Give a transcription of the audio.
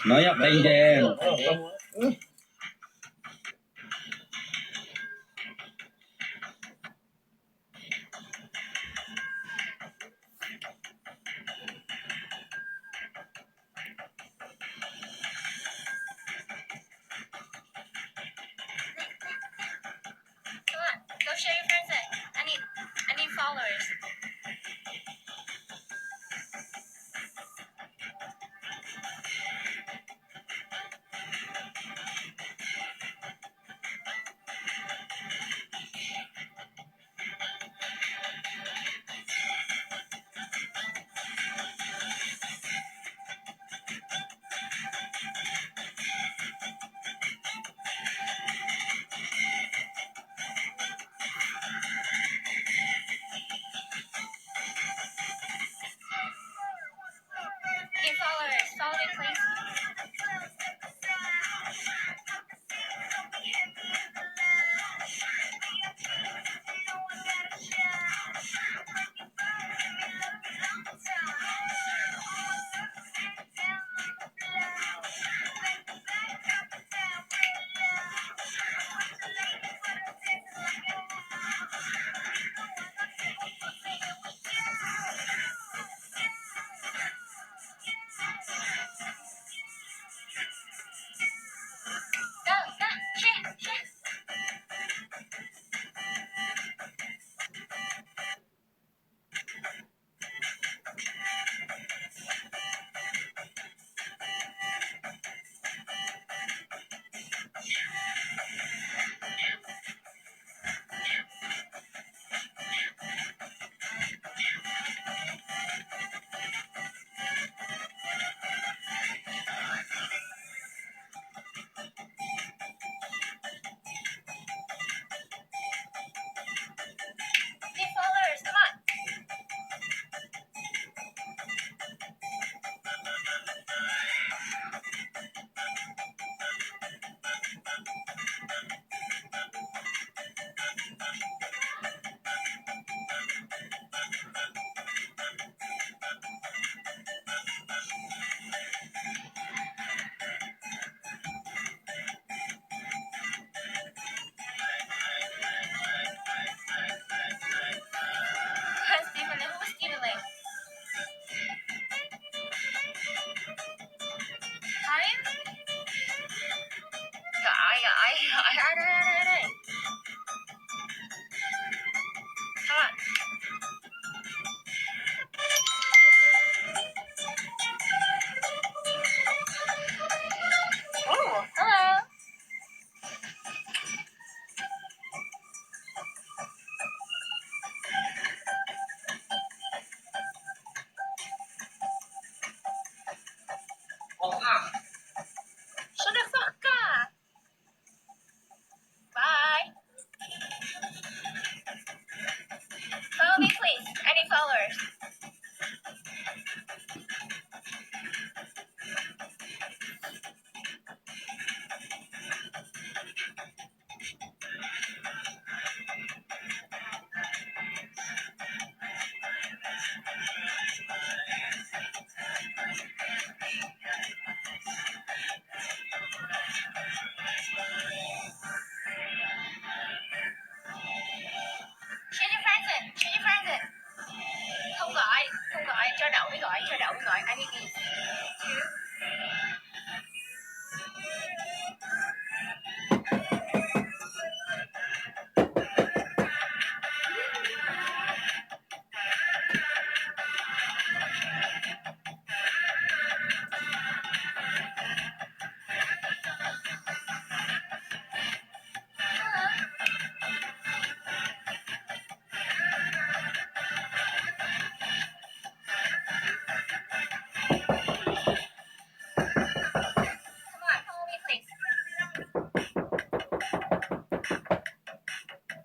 Nói nhập tên cho em. Go show your friends it. I need followers. Need followers. Follow me, please. Go, share. Need followers. Come on. Stephen, who's Stephen Lee? Hi. Đây. Come on. Oh, hello. Shut the fuck up. Bye. Follow me, please. I need followers. Share your friends it. Không gọi. Cho đậu mới gọi. I need these. 2